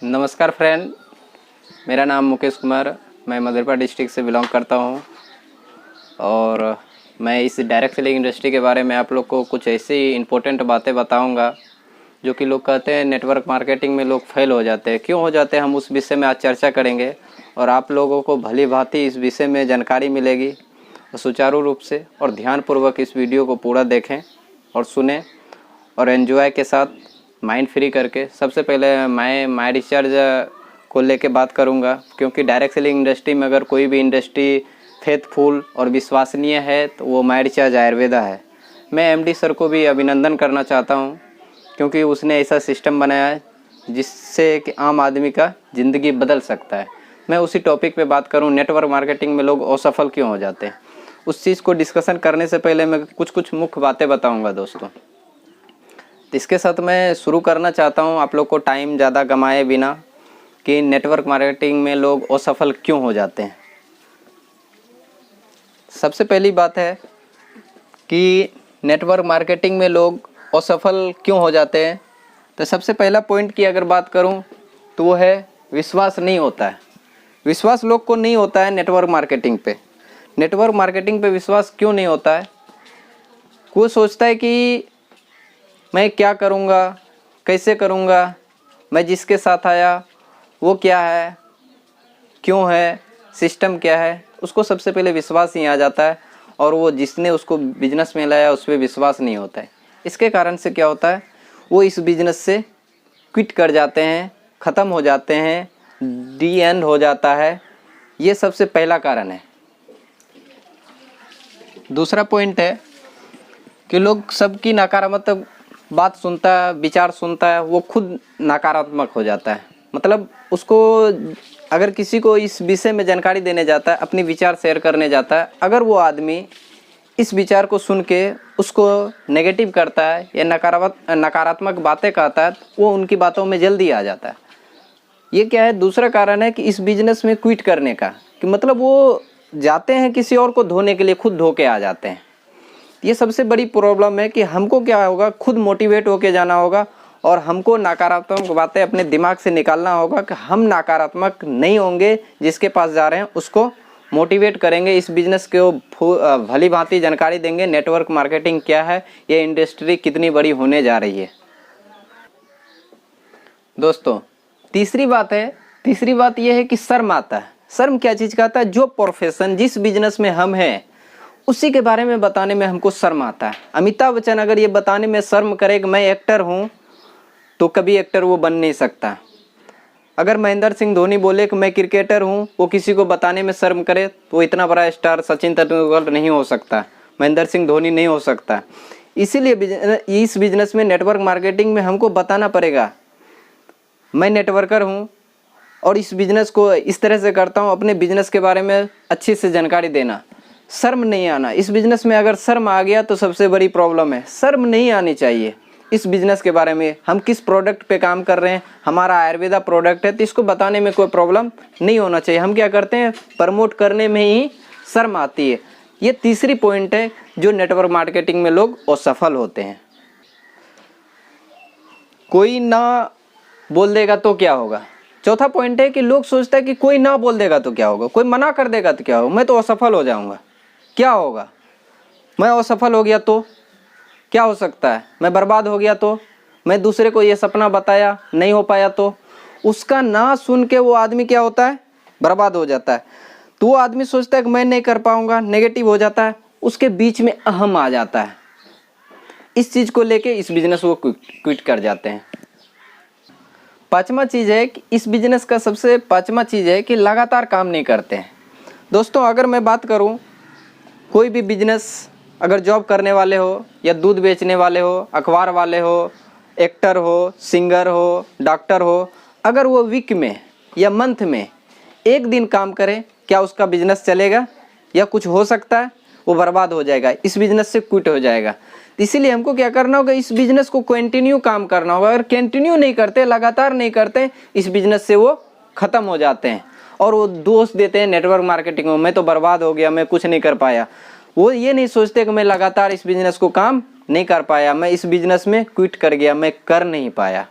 नमस्कार फ्रेंड, मेरा नाम मुकेश कुमार, मैं मधेपुरा डिस्ट्रिक्ट से बिलोंग करता हूं और मैं इस डायरेक्ट सेलिंग इंडस्ट्री के बारे में आप लोग को कुछ ऐसी इम्पोर्टेंट बातें बताऊंगा जो कि लोग कहते हैं नेटवर्क मार्केटिंग में लोग फेल हो जाते हैं। क्यों हो जाते हैं, हम उस विषय में आज चर्चा करेंगे और आप लोगों को भली भांति इस विषय में जानकारी मिलेगी। सुचारू रूप से और ध्यानपूर्वक इस वीडियो को पूरा देखें और सुने और एंजॉय के साथ माइंड फ्री करके। सबसे पहले मैं माई रिचार्ज को लेके बात करूंगा, क्योंकि डायरेक्ट सेलिंग इंडस्ट्री में अगर कोई भी इंडस्ट्री फेथफुल और विश्वसनीय है तो वो माई रिचार्ज आयुर्वेदा है। मैं एमडी सर को भी अभिनंदन करना चाहता हूं, क्योंकि उसने ऐसा सिस्टम बनाया है जिससे कि आम आदमी का ज़िंदगी बदल सकता है। मैं उसी टॉपिक पे बात करूं, नेटवर्क मार्केटिंग में लोग असफल क्यों हो जाते हैं। उस चीज़ को डिस्कशन करने से पहले मैं कुछ मुख्य बातें बताऊँगा दोस्तों। इसके साथ मैं शुरू करना चाहता हूं, आप लोग को टाइम ज़्यादा गंवाए बिना, कि नेटवर्क मार्केटिंग में लोग असफल क्यों हो जाते हैं। सबसे पहली बात है कि नेटवर्क मार्केटिंग में लोग असफल क्यों हो जाते हैं। तो सबसे पहला पॉइंट की अगर बात करूं तो वो है विश्वास नहीं होता है। विश्वास लोग को नहीं होता है नेटवर्क मार्केटिंग पे। नेटवर्क मार्केटिंग पे विश्वास क्यों नहीं होता है? कोई सोचता है कि मैं क्या करूँगा, कैसे करूँगा, मैं जिसके साथ आया वो क्या है, क्यों है, सिस्टम क्या है, उसको सबसे पहले विश्वास ही आ जाता है और वो जिसने उसको बिजनेस में लाया उस पर विश्वास नहीं होता है। इसके कारण से क्या होता है, वो इस बिजनेस से क्विट कर जाते हैं, ख़त्म हो जाते हैं, डी एंड हो जाता है। ये सबसे पहला कारण है। दूसरा पॉइंट है कि लोग सबकी नकारात्मक बात सुनता है, विचार सुनता है, वो खुद नकारात्मक हो जाता है। मतलब उसको अगर किसी को इस विषय में जानकारी देने जाता है, अपनी विचार शेयर करने जाता है, अगर वो आदमी इस विचार को सुन के उसको नेगेटिव करता है या नकारात्मक बातें कहता है, तो वो उनकी बातों में जल्दी आ जाता है। ये क्या है, दूसरा कारण है कि इस बिजनेस में क्विट करने का, कि मतलब वो जाते हैं किसी और को धोने के लिए, खुद धो के आ जाते हैं। ये सबसे बड़ी प्रॉब्लम है कि हमको क्या होगा, खुद मोटिवेट होके जाना होगा और हमको नकारात्मक बातें अपने दिमाग से निकालना होगा कि हम नकारात्मक नहीं होंगे। जिसके पास जा रहे हैं उसको मोटिवेट करेंगे, इस बिज़नेस को भली भांति जानकारी देंगे, नेटवर्क मार्केटिंग क्या है, ये इंडस्ट्री कितनी बड़ी होने जा रही है। दोस्तों तीसरी बात यह है कि शर्म आता है। शर्म क्या चीज़ का आता है? जो प्रोफेशन, जिस बिजनेस में हम हैं उसी के बारे में बताने में हमको शर्म आता है। अमिताभ बच्चन अगर ये बताने में शर्म करे कि मैं एक्टर हूँ, तो कभी एक्टर वो बन नहीं सकता। अगर महेंद्र सिंह धोनी बोले कि मैं क्रिकेटर हूँ, वो किसी को बताने में शर्म करे, तो वो इतना बड़ा स्टार सचिन तेंदुलकर नहीं हो सकता, महेंद्र सिंह धोनी नहीं हो सकता। इसीलिए इस बिजनेस में, नेटवर्क मार्केटिंग में हमको बताना पड़ेगा मैं नेटवर्कर हूँ और इस बिजनेस को इस तरह से करता हूँ। अपने बिजनेस के बारे में अच्छी से जानकारी देना, शर्म नहीं आना। इस बिज़नेस में अगर शर्म आ गया तो सबसे बड़ी प्रॉब्लम है। शर्म नहीं आनी चाहिए इस बिज़नेस के बारे में। हम किस प्रोडक्ट पे काम कर रहे हैं, हमारा आयुर्वेदा प्रोडक्ट है, तो इसको बताने में कोई प्रॉब्लम नहीं होना चाहिए। हम क्या करते हैं, प्रमोट करने में ही शर्म आती है। ये तीसरी पॉइंट है जो नेटवर्क मार्केटिंग में लोग असफल होते हैं। कोई ना बोल देगा तो क्या होगा। चौथा पॉइंट है कि लोग सोचता है कि कोई ना बोल देगा तो क्या होगा, कोई मना कर देगा तो क्या होगा, मैं तो असफल हो जाऊंगा, क्या होगा, मैं असफल हो गया तो क्या हो सकता है, मैं बर्बाद हो गया तो, मैं दूसरे को ये सपना बताया नहीं हो पाया तो। उसका ना सुन के वो आदमी क्या होता है, बर्बाद हो जाता है। तो वो आदमी सोचता है कि मैं नहीं कर पाऊंगा, नेगेटिव हो जाता है, उसके बीच में अहम आ जाता है। इस चीज़ को लेके इस बिजनेस को क्विट कर जाते हैं। पांचवा चीज़ है कि इस बिजनेस का सबसे पांचवा चीज़ है कि लगातार काम नहीं करते हैं। दोस्तों अगर मैं बात करूं, कोई भी बिजनेस, अगर जॉब करने वाले हो या दूध बेचने वाले हो, अखबार वाले हो, एक्टर हो, सिंगर हो, डॉक्टर हो, अगर वो वीक में या मंथ में एक दिन काम करे, क्या उसका बिजनेस चलेगा या कुछ हो सकता है? वो बर्बाद हो जाएगा, इस बिजनेस से क्विट हो जाएगा। इसीलिए हमको क्या करना होगा, इस बिजनेस को कंटिन्यू काम करना होगा। अगर कंटिन्यू नहीं करते, लगातार नहीं करते, इस बिजनेस से वो ख़त्म हो जाते हैं और वो दोष देते हैं नेटवर्क मार्केटिंग में, मैं तो बर्बाद हो गया, मैं कुछ नहीं कर पाया। वो ये नहीं सोचते कि मैं लगातार इस बिजनेस को काम नहीं कर पाया, मैं इस बिजनेस में क्विट कर गया, मैं कर नहीं पाया।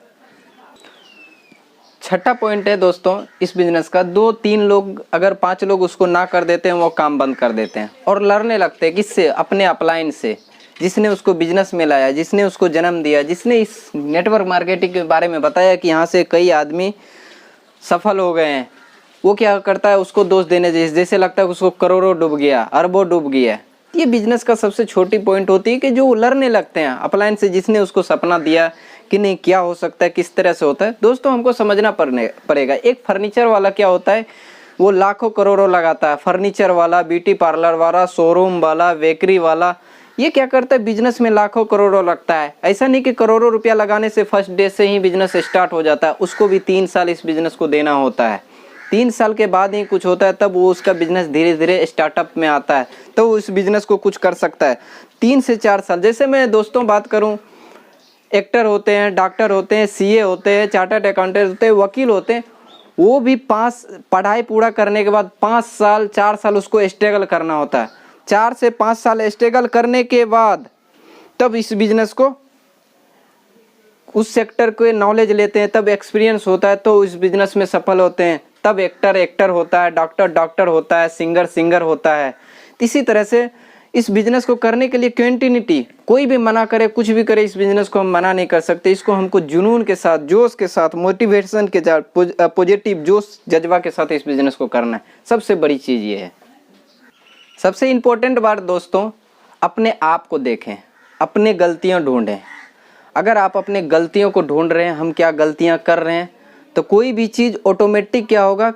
छठा पॉइंट है दोस्तों इस बिजनेस का, 2-3 लोग अगर 5 लोग उसको ना कर देते हैं, वो काम बंद कर देते हैं और लड़ने लगते हैं। किससे? अपने अपलाइन से, जिसने उसको बिजनेस में लाया, जिसने उसको जन्म दिया, जिसने इस नेटवर्क मार्केटिंग के बारे में बताया कि यहाँ से कई आदमी सफल हो गए हैं। वो क्या करता है? उसको दोष देने जैसे लगता है उसको करोड़ों डूब गया, अरबों डूब गया। ये बिजनेस का सबसे छोटी पॉइंट होती है कि जो लड़ने लगते हैं अपलाइन से, जिसने उसको सपना दिया कि नहीं क्या हो सकता है, किस तरह से होता है। दोस्तों हमको समझना पड़ेगा। एक फर्नीचर वाला क्या होता है, वो लाखों करोड़ों लगाता है। फर्नीचर वाला, ब्यूटी पार्लर वाला, शोरूम वाला, बेकरी वाला, ये क्या करता है? बिजनेस में लाखों करोड़ों लगता है। ऐसा नहीं कि करोड़ों रुपया लगाने से फर्स्ट डे से ही बिजनेस स्टार्ट हो जाता है। उसको भी 3 साल इस बिजनेस को देना होता है। 3 साल के बाद ही कुछ होता है, तब वो उसका बिजनेस धीरे धीरे स्टार्टअप में आता है, तो वो इस बिजनेस को कुछ कर सकता है। 3 से 4 साल। जैसे मैं दोस्तों बात करूं, एक्टर होते हैं, डॉक्टर होते हैं, सीए होते हैं, चार्टर्ड अकाउंटेंट होते हैं, वकील होते हैं, वो भी पढ़ाई पूरा करने के बाद 5 साल 4 साल उसको स्ट्रगल करना होता है। 4 से 5 साल स्ट्रगल करने के बाद तब इस बिजनेस को, उस सेक्टर के नॉलेज लेते हैं, तब एक्सपीरियंस होता है, तो इस बिजनेस में सफल होते हैं। तब एक्टर होता है, डॉक्टर होता है, सिंगर होता है। इसी तरह से इस बिजनेस को करने के लिए क्वांटिटी, कोई भी मना करे, कुछ भी करे, इस बिजनेस को हम मना नहीं कर सकते। इसको हमको जुनून के साथ, जोश के साथ, मोटिवेशन के साथ, पॉजिटिव जोश जज्बा के साथ इस बिजनेस को करना है। सबसे बड़ी चीज़ ये है। सबसे इम्पोर्टेंट बात दोस्तों, अपने आप को देखें, अपने गलतियां ढूंढें। अगर आप अपने गलतियों को ढूंढ रहे हैं, हम क्या गलतियां कर रहे हैं, तो कोई भी चीज़ ऑटोमेटिक क्या होगा,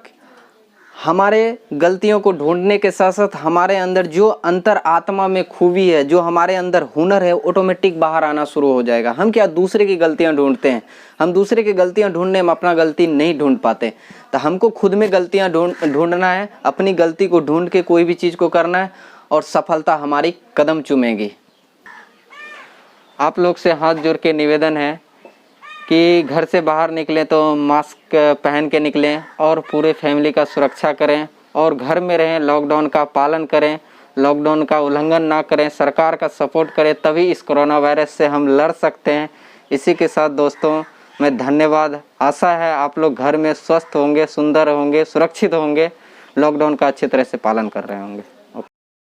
हमारे गलतियों को ढूंढने के साथ साथ हमारे अंदर जो अंतर आत्मा में खूबी है, जो हमारे अंदर हुनर है, ऑटोमेटिक बाहर आना शुरू हो जाएगा। हम क्या दूसरे की गलतियां ढूंढते हैं, हम दूसरे की गलतियां ढूंढने में अपना गलती नहीं ढूंढ पाते। तो हमको खुद में गलतियां ढूंढना है, अपनी गलती को ढूंढ के कोई भी चीज़ को करना है, और सफलता हमारी कदम चूमेगी। आप लोग से हाथ जोड़ के निवेदन है कि घर से बाहर निकलें तो मास्क पहन के निकलें और पूरे फैमिली का सुरक्षा करें, और घर में रहें, लॉकडाउन का पालन करें, लॉकडाउन का उल्लंघन ना करें, सरकार का सपोर्ट करें, तभी इस कोरोना वायरस से हम लड़ सकते हैं। इसी के साथ दोस्तों मैं धन्यवाद। आशा है आप लोग घर में स्वस्थ होंगे, सुंदर होंगे, सुरक्षित होंगे, लॉकडाउन का अच्छी तरह से पालन कर रहे होंगे।